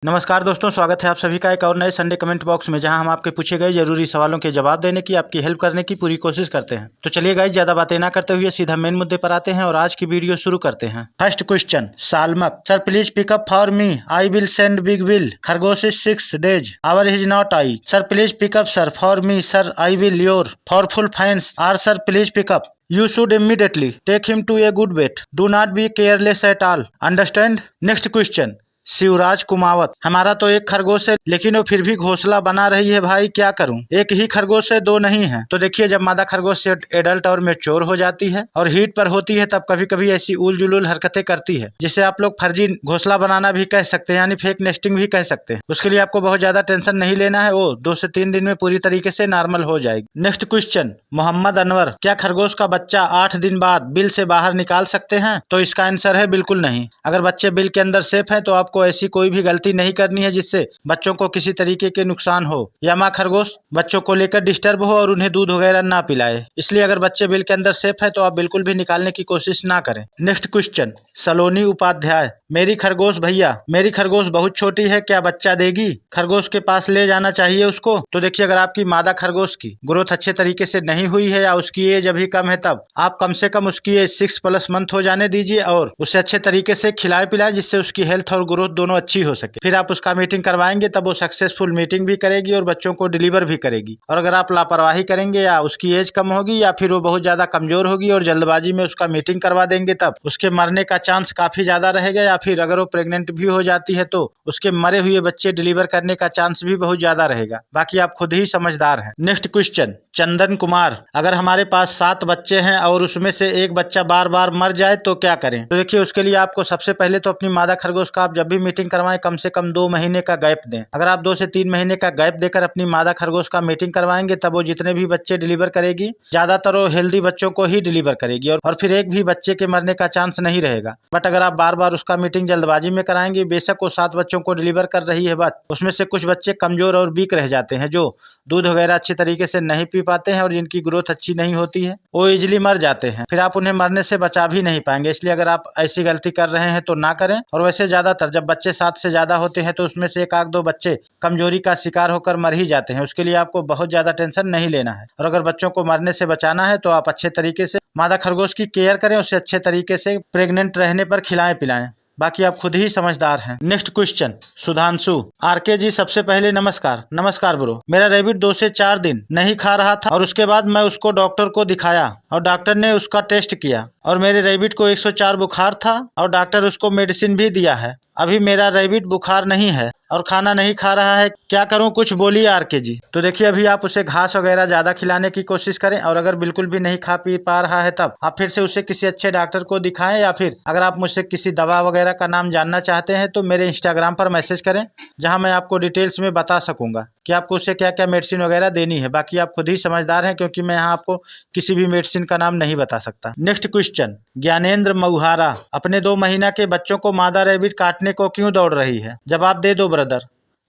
नमस्कार दोस्तों, स्वागत है आप सभी का एक और नए संडे कमेंट बॉक्स में, जहां हम आपके पूछे गए जरूरी सवालों के जवाब देने की, आपकी हेल्प करने की पूरी कोशिश करते हैं। तो चलिए गाइस, ज्यादा बातें ना करते हुए सीधा मेन मुद्दे पर आते हैं और आज की वीडियो शुरू करते हैं। फर्स्ट क्वेश्चन, सालमक। Sir please pick up for me, I will send big bill. खरगोश is 6 days, our is not I. Sir please pick up sir for me, sir I will your फॉरफुल fans are sir please pick up. You should immediately take him to a good vet. Do not be careless at all. Understand? Next question. Shivraj Kumawat. हमारा तो एक खरगोश है, लेकिन वो फिर भी घोंसला बना रही है भाई, क्या करूं? एक ही खरगोश है, दो नहीं है। तो देखिए, जब मादा खरगोश से एडल्ट और मैच्योर हो जाती है और हीट पर होती है, तब कभी कभी ऐसी उल जुलूल हरकतें करती है, जिसे आप लोग फर्जी घोंसला बनाना भी कह सकते हैं, यानी फेक नेस्टिंग भी कह सकते हैं। उसके लिए आपको बहुत ज्यादा टेंशन नहीं लेना है, वो 2 से 3 दिन में पूरी तरीके से नॉर्मल हो जाएगी। Next question, Mohammad Anwar. क्या खरगोश का बच्चा 8 दिन बाद बिल से बाहर निकाल सकते हैं? तो इसका आंसर है बिल्कुल नहीं। अगर बच्चे बिल के अंदर सेफ है तो आपको ऐसी कोई भी गलती नहीं करनी है जिससे बच्चों को किसी तरीके के नुकसान हो या माँ खरगोश बच्चों को लेकर डिस्टर्ब हो और उन्हें दूध वगैरह ना पिलाए। इसलिए अगर बच्चे बिल के अंदर सेफ है तो आप बिल्कुल भी निकालने की कोशिश ना करें। नेक्स्ट क्वेश्चन, सलोनी उपाध्याय। मेरी खरगोश भैया, मेरी खरगोश बहुत छोटी है, क्या बच्चा देगी? खरगोश के पास ले जाना चाहिए उसको। तो देखिए, अगर आपकी मादा खरगोश की ग्रोथ अच्छे तरीके से नहीं हुई है या उसकी एज अभी कम है, तब आप कम से कम उसकी एज 6+ मंथ हो जाने दीजिए और उसे अच्छे तरीके से खिलाए पिलाए, जिससे उसकी हेल्थ और ग्रोथ दोनों अच्छी हो सके। फिर आप उसका मीटिंग करवाएंगे, तब वो सक्सेसफुल मीटिंग भी करेगी और बच्चों को डिलीवर भी करेगी। और अगर आप लापरवाही करेंगे या उसकी एज कम होगी या फिर वो बहुत ज्यादा कमजोर होगी और जल्दबाजी में उसका मीटिंग करवा देंगे, तब उसके मरने का चांस काफी ज्यादा रहेगा। या फिर अगर वो प्रेग्नेंट भी हो जाती है तो उसके मरे हुए बच्चे डिलीवर करने का चांस भी बहुत ज्यादा रहेगा। बाकी आप खुद ही समझदार हैं। Next question, Chandan Kumar. अगर हमारे पास 7 बच्चे हैं और उसमें से एक बच्चा बार बार मर जाए तो क्या करें? तो देखिए, उसके लिए आपको सबसे पहले तो अपनी मादा खरगोश का आप जब भी मीटिंग करवाएं, कम से कम 2 महीने का गैप दें। अगर आप 2 से 3 महीने का गैप देकर अपनी मादा खरगोश का मीटिंग करवाएंगे, तब वो जितने भी बच्चे डिलीवर करेगी, ज्यादातर वो हेल्दी बच्चों को ही डिलीवर करेगी और फिर एक भी बच्चे के मरने का चांस नहीं रहेगा। बट अगर आप बार बार उसका मीटिंग जल्दबाजी में कराएंगे, बेशक वो 7 बच्चों को डिलीवर कर रही है, बट उसमें से कुछ बच्चे कमजोर और वीक रह जाते हैं, जो दूध वगैरह अच्छे तरीके से नहीं पी पाते हैं और जिनकी ग्रोथ अच्छी नहीं होती है, वो इजीली मर जाते हैं। फिर आप उन्हें मरने से बचा भी नहीं पाएंगे। इसलिए अगर आप ऐसी गलती कर रहे हैं तो ना करें। और वैसे ज्यादातर जब बच्चे 7 से ज्यादा होते हैं तो उसमें से 1 आध 2 बच्चे कमजोरी का शिकार होकर मर ही जाते हैं। उसके लिए आपको बहुत ज्यादा टेंशन नहीं लेना है। और अगर बच्चों को मरने से बचाना है तो आप अच्छे तरीके से मादा खरगोश की केयर करें, उसे अच्छे तरीके से प्रेग्नेंट रहने पर खिलाएं पिलाएं। बाकी आप खुद ही समझदार हैं। Next question, Sudhanshu. आरके जी, सबसे पहले नमस्कार। नमस्कार ब्रो। मेरा रैबिट 2 से 4 दिन नहीं खा रहा था और उसके बाद मैं उसको डॉक्टर को दिखाया और डॉक्टर ने उसका टेस्ट किया और मेरे रैबिट को 104 बुखार था और डॉक्टर उसको मेडिसिन भी दिया है। अभी मेरा रैबिट बुखार नहीं है और खाना नहीं खा रहा है, क्या करूं? कुछ बोलिए आरके जी। तो देखिए, अभी आप उसे घास वगैरह ज्यादा खिलाने की कोशिश करें और अगर बिल्कुल भी नहीं खा पी पा रहा है, तब आप फिर से उसे किसी अच्छे डॉक्टर को दिखाएं। या फिर अगर आप मुझसे किसी दवा वगैरह का नाम जानना चाहते हैं तो मेरे इंस्टाग्राम पर मैसेज करें, जहां मैं आपको डिटेल्स में बता सकूंगा कि आपको उसे क्या क्या मेडिसिन वगैरह देनी है। बाकी आप खुद ही समझदार हैं, क्योंकि मैं यहाँ आपको किसी भी मेडिसिन का नाम नहीं बता सकता। Next question, Gyanendra Mauhara. अपने 2 महीना के बच्चों को मादा रैबिट काटने को क्यों दौड़ रही है? जवाब दे दो ब्रदर,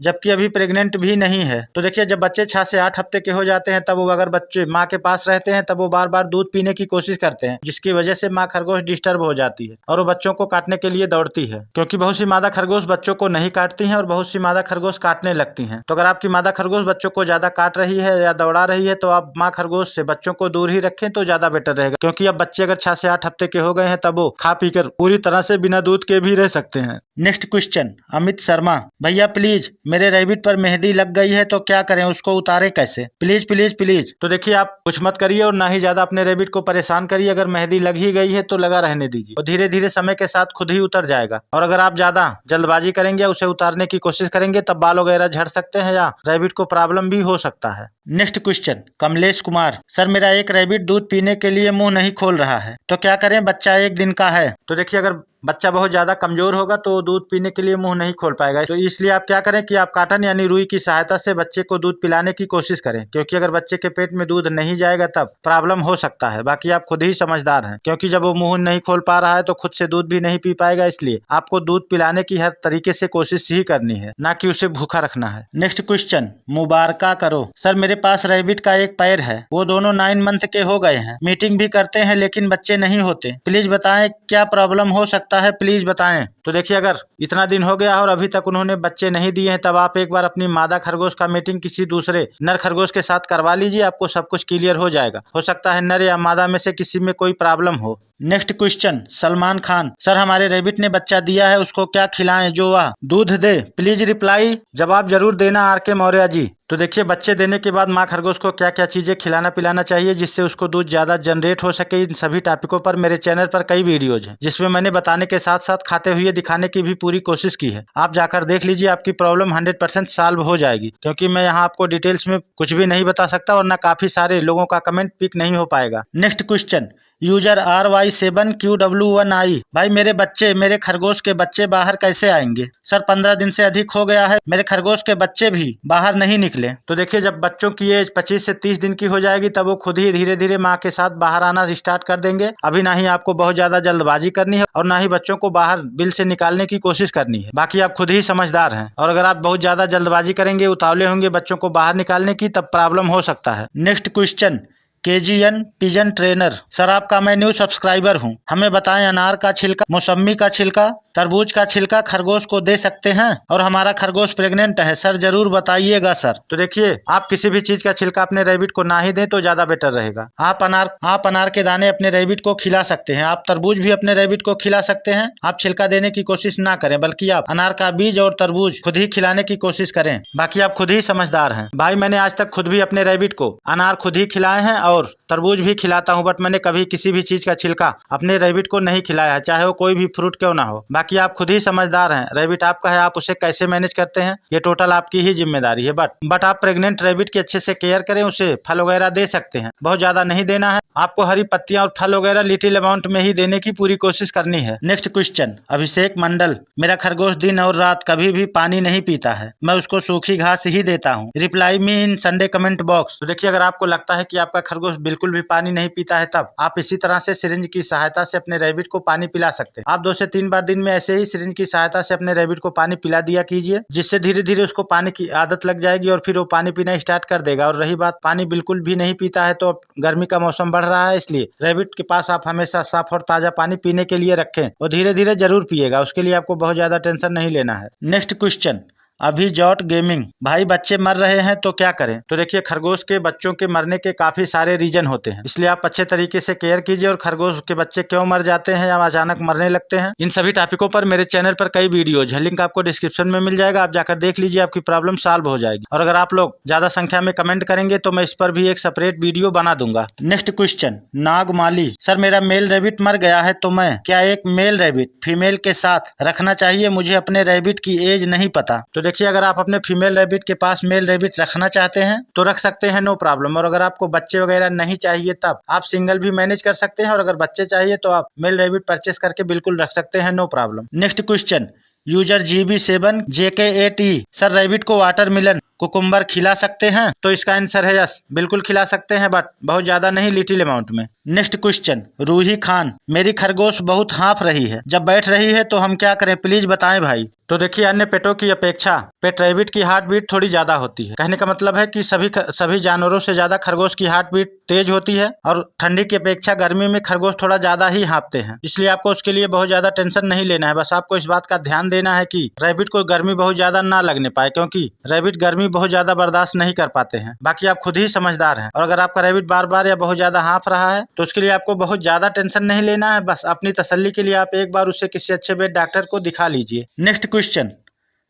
जबकि अभी प्रेग्नेंट भी नहीं है। तो देखिए, जब बच्चे 6 से 8 हफ्ते के हो जाते हैं, तब वो अगर बच्चे माँ के पास रहते हैं, तब वो बार बार दूध पीने की कोशिश करते हैं, जिसकी वजह से माँ खरगोश डिस्टर्ब हो जाती है और वो बच्चों को काटने के लिए दौड़ती है। क्योंकि बहुत सी मादा खरगोश बच्चों को नहीं काटती हैं और बहुत सी मादा खरगोश काटने लगती हैं। तो अगर आपकी मादा खरगोश बच्चों को ज्यादा काट रही है या दौड़ा रही है, तो आप माँ खरगोश से बच्चों को दूर ही रखें तो ज्यादा बेटर रहेगा। क्योंकि अब बच्चे अगर 6 से 8 हफ्ते के हो गए हैं, तब वो खा पी कर पूरी तरह से बिना दूध के भी रह सकते हैं। Next question, Amit Sharma. भैया प्लीज, मेरे रैबिट पर मेहंदी लग गई है तो क्या करें? उसको उतारे कैसे? Please please please. तो देखिए, आप कुछ मत करिए और ना ही ज्यादा अपने रैबिट को परेशान करिए। अगर मेहंदी लग ही गई है तो लगा रहने दीजिए और धीरे धीरे समय के साथ खुद ही उतर जाएगा। और अगर आप ज्यादा जल्दबाजी करेंगे, उसे उतारने की कोशिश करेंगे, तब बाल वगैरह झड़ सकते हैं या रैबिट को प्रॉब्लम भी हो सकता है। Next question, Kamlesh Kumar. Sir मेरा एक रैबिट दूध पीने के लिए मुंह नहीं खोल रहा है, तो क्या करें? बच्चा 1 दिन का है। तो देखिए, अगर बच्चा बहुत ज्यादा कमजोर होगा तो दूध पीने के लिए मुंह नहीं खोल पाएगा। तो इसलिए आप क्या करें कि आप काटन यानी रुई की सहायता से बच्चे को दूध पिलाने की कोशिश करें, क्योंकि अगर बच्चे के पेट में दूध नहीं जाएगा तब प्रॉब्लम हो सकता है। बाकी आप खुद ही समझदार हैं, क्योंकि जब वो मुंह नहीं खोल पा रहा है तो खुद से दूध भी नहीं पी पाएगा। इसलिए आपको दूध पिलाने की हर तरीके से कोशिश ही करनी है, ना कि उसे भूखा रखना है। नेक्स्ट क्वेश्चन, मुबारका करो। सर मेरे पास रैबिट का एक पैर है, वो दोनों 9 मंथ के हो गए हैं, मीटिंग भी करते हैं लेकिन बच्चे नहीं होते। प्लीज बताएं क्या प्रॉब्लम हो सकती सकता है प्लीज बताएं। तो देखिए अगर इतना दिन हो गया और अभी तक उन्होंने बच्चे नहीं दिए हैं, तब आप एक बार अपनी मादा खरगोश का मीटिंग किसी दूसरे नर खरगोश के साथ करवा लीजिए, आपको सब कुछ क्लियर हो जाएगा। हो सकता है नर या मादा में से किसी में कोई प्रॉब्लम हो। Next question, Salman Khan. Sir हमारे रैबिट ने बच्चा दिया है, उसको क्या खिलाएं जो वह दूध दे? प्लीज रिप्लाई, जवाब जरूर देना आर के मौर्य जी। तो देखिए बच्चे देने के बाद माँ खरगोश को क्या क्या चीजें खिलाना पिलाना चाहिए जिससे उसको दूध ज्यादा जनरेट हो सके, इन सभी टॉपिकों पर मेरे चैनल पर कई वीडियोज हैं, जिसमें मैंने बताने के साथ साथ खाते हुए दिखाने की भी पूरी कोशिश की है। आप जाकर देख लीजिए, आपकी प्रॉब्लम 100% सॉल्व हो जाएगी, क्योंकि मैं यहाँ आपको डिटेल्स में कुछ भी नहीं बता सकता और ना काफी सारे लोगों का कमेंट पिक नहीं हो पाएगा। Next question, user RY7QW1I। भाई मेरे खरगोश के बच्चे बाहर कैसे आएंगे? सर 15 दिन से अधिक हो गया है, मेरे खरगोश के बच्चे भी बाहर नहीं निकले। तो देखिए जब बच्चों की एज 25 से 30 दिन की हो जाएगी, तब वो खुद ही धीरे धीरे माँ के साथ बाहर आना स्टार्ट कर देंगे। अभी ना ही आपको बहुत ज्यादा जल्दबाजी करनी है और ना ही बच्चों को बाहर बिल से निकालने की कोशिश करनी है। बाकी आप खुद ही समझदार हैं, और अगर आप बहुत ज्यादा जल्दबाजी करेंगे, उतावले होंगे बच्चों को बाहर निकालने की, तब प्रॉब्लम हो सकता है। Next question, KGN pigeon trainer. Sir आपका मैं न्यू सब्सक्राइबर हूं, हमें बताएं अनार का छिलका, मौसम्मी का छिलका, तरबूज का छिलका खरगोश को दे सकते हैं? और हमारा खरगोश प्रेग्नेंट है सर, जरूर बताइएगा सर। तो देखिए आप किसी भी चीज का छिलका अपने रैबिट को ना ही दें तो ज्यादा बेटर रहेगा। आप अनार के दाने अपने रैबिट को खिला सकते हैं, आप तरबूज भी अपने रैबिट को खिला सकते हैं। आप छिलका देने की कोशिश ना करें, बल्कि आप अनार का बीज और तरबूज खुद ही खिलाने की कोशिश करें। बाकी आप खुद ही समझदार हैं। भाई मैंने आज तक खुद भी अपने रैबिट को अनार खुद ही खिलाए हैं और तरबूज भी खिलाता हूं, बट मैंने कभी किसी भी चीज का छिलका अपने रैबिट को नहीं खिलाया है, चाहे वो कोई भी फ्रूट क्यों ना हो। बाकी आप खुद ही समझदार हैं, रैबिट आपका है, आप उसे कैसे मैनेज करते हैं ये टोटल आपकी ही जिम्मेदारी है। बट आप प्रेग्नेंट रैबिट की अच्छे से केयर करें, उसे फल वगैरह दे सकते हैं, बहुत ज्यादा नहीं देना है आपको, हरी पत्तियां और फल वगैरह लिटिल अमाउंट में ही देने की पूरी कोशिश करनी है। नेक्स्ट क्वेश्चन, अभिषेक मंडल। मेरा खरगोश दिन और रात कभी भी पानी नहीं पीता है, मैं उसको सूखी घास ही देता हूँ, रिप्लाई मी इन संडे कमेंट बॉक्स। तो देखिए अगर आपको लगता है कि आपका खरगोश बिल्कुल भी पानी नहीं पीता है, तब आप इसी तरह से सिरिंज की सहायता से अपने रैबिट को पानी पिला सकते हैं। आप 2 से 3 बार दिन में ऐसे ही सिरिंज की सहायता से अपने रैबिट को पानी पिला दिया कीजिए, जिससे धीरे धीरे उसको पानी की आदत लग जाएगी और फिर वो पानी पीना स्टार्ट कर देगा। और रही बात पानी बिल्कुल भी नहीं पीता है, तो गर्मी का मौसम बढ़ रहा है, इसलिए रैबिट के पास आप हमेशा साफ और ताजा पानी पीने के लिए रखें, और धीरे धीरे जरूर पिएगा, उसके लिए आपको बहुत ज्यादा टेंशन नहीं लेना है। Next question, Abhijot gaming. भाई बच्चे मर रहे हैं तो क्या करें? तो देखिए खरगोश के बच्चों के मरने के काफी सारे रीजन होते हैं, इसलिए आप अच्छे तरीके से केयर कीजिए। और खरगोश के बच्चे क्यों मर जाते हैं या अचानक मरने लगते हैं, इन सभी टॉपिकों पर मेरे चैनल पर कई वीडियोज है, लिंक आपको डिस्क्रिप्शन में मिल जाएगा, आप जाकर देख लीजिए, आपकी प्रॉब्लम सॉल्व हो जाएगी। और अगर आप लोग ज्यादा संख्या में कमेंट करेंगे तो मैं इस पर भी एक सेपरेट वीडियो बना दूंगा। Next question, Nagmali. सर मेरा मेल रैबिट मर गया है, तो मैं क्या एक मेल रैबिट फीमेल के साथ रखना चाहिए? मुझे अपने रैबिट की एज नहीं पता। तो देखिए अगर आप अपने फीमेल रैबिट के पास मेल रैबिट रखना चाहते हैं तो रख सकते हैं, नो प्रॉब्लम। और अगर आपको बच्चे वगैरह नहीं चाहिए, तब आप सिंगल भी मैनेज कर सकते हैं, और अगर बच्चे चाहिए तो आप मेल रैबिट परचेस करके बिल्कुल रख सकते हैं, no problem. Next question, user GB7JK8E। Sir rabbit को वाटरमेलन कुकुम्बर खिला सकते हैं? तो इसका आंसर है यस, बिल्कुल खिला सकते हैं, बट बहुत ज्यादा नहीं, लिटिल अमाउंट में। Next question, Roohi Khan. मेरी खरगोश बहुत हाँफ रही है, जब बैठ रही है तो हम क्या करें, प्लीज बताएं भाई। तो देखिए अन्य पेटों की अपेक्षा पेट रैबिट की हार्ट बीट थोड़ी ज्यादा होती है। कहने का मतलब है कि सभी जानवरों से ज्यादा खरगोश की हार्ट बीट तेज होती है, और ठंडी की अपेक्षा गर्मी में खरगोश थोड़ा ज्यादा ही हाँफते हैं, इसलिए आपको उसके लिए बहुत ज्यादा टेंशन नहीं लेना है। बस आपको इस बात का ध्यान देना है कि रैबिट को गर्मी बहुत ज्यादा ना लगने पाए, क्योंकि रैबिट गर्मी बहुत ज्यादा बर्दाश्त नहीं कर पाते हैं। बाकी आप खुद ही समझदार हैं, और अगर आपका रैबिट बार बार या बहुत ज्यादा हाँफ रहा है तो उसके लिए आपको बहुत ज्यादा टेंशन नहीं लेना है। बस अपनी तसल्ली के लिए आप एक बार उसे किसी अच्छे वेट डॉक्टर को दिखा लीजिए। Next question,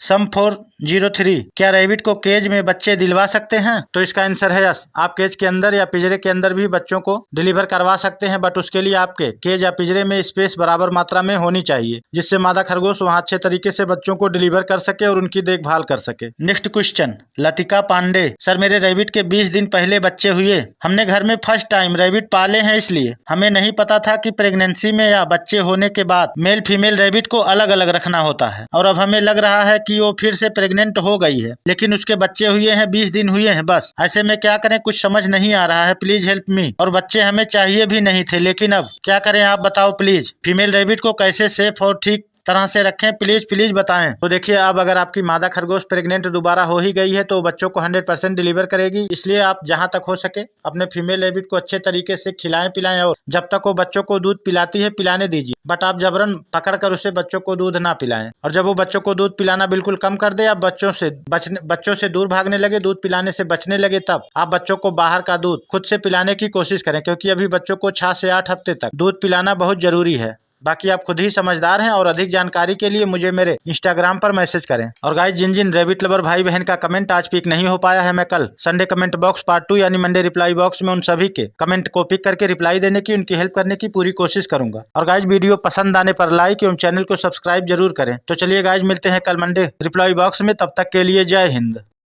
Sum403। क्या रैबिट को केज में बच्चे दिलवा सकते हैं? तो इसका आंसर है यस, आप केज के अंदर या पिंजरे के अंदर भी बच्चों को डिलीवर करवा सकते हैं, बट उसके लिए आपके केज या पिंजरे में स्पेस बराबर मात्रा में होनी चाहिए, जिससे मादा खरगोश वहां अच्छे तरीके से बच्चों को डिलीवर कर सके और उनकी देखभाल कर सके। Next question, Latika Pandey. Sir मेरे रैबिट के 20 दिन पहले बच्चे हुए, हमने घर में फर्स्ट टाइम रैबिट पाले हैं, इसलिए हमें नहीं पता था कि प्रेगनेंसी में या बच्चे होने के बाद मेल फीमेल रैबिट को अलग अलग रखना होता है, और अब हमें लग रहा है कि वो फिर से प्रेग्नेंट हो गई है, लेकिन उसके बच्चे हुए हैं 20 दिन हुए हैं बस। ऐसे में क्या करें, कुछ समझ नहीं आ रहा है, प्लीज हेल्प मी। और बच्चे हमें चाहिए भी नहीं थे, लेकिन अब क्या करें आप बताओ प्लीज। फीमेल रैबिट को कैसे सेफ और ठीक तरह से रखें, प्लीज प्लीज बताएं। तो देखिए, अब अगर आपकी मादा खरगोश प्रेग्नेंट दोबारा हो ही गई है तो बच्चों को 100% डिलीवर करेगी। इसलिए आप जहां तक हो सके अपने फीमेल रैबिट को अच्छे तरीके से खिलाएं पिलाएं, और जब तक वो बच्चों को दूध पिलाती है पिलाने दीजिए, बट आप जबरन पकड़ कर उसे बच्चों को दूध ना पिलाएं। और जब वो बच्चों को दूध पिलाना बिल्कुल कम कर दे, आप बच्चों से दूर भागने लगे, दूध पिलाने से बचने लगे, तब आप बच्चों को बाहर का दूध खुद से पिलाने की कोशिश करें, क्योंकि अभी बच्चों को 6 से 8 हफ्ते तक दूध पिलाना बहुत जरूरी है। बाकी आप खुद ही समझदार हैं, और अधिक जानकारी के लिए मुझे मेरे इंस्टाग्राम पर मैसेज करें। और गाइस, जिन रैबिट लवर भाई बहन का कमेंट आज पिक नहीं हो पाया है, मैं कल संडे कमेंट बॉक्स पार्ट 2 यानी मंडे रिप्लाई बॉक्स में उन सभी के कमेंट को पिक करके रिप्लाई देने की, उनकी हेल्प करने की पूरी कोशिश करूंगा। और गाइस, वीडियो पसंद आने पर लाइक एवं चैनल को सब्सक्राइब जरूर करें। तो चलिए गाइस, मिलते हैं कल मंडे रिप्लाई बॉक्स में, तब तक के लिए जय हिंद।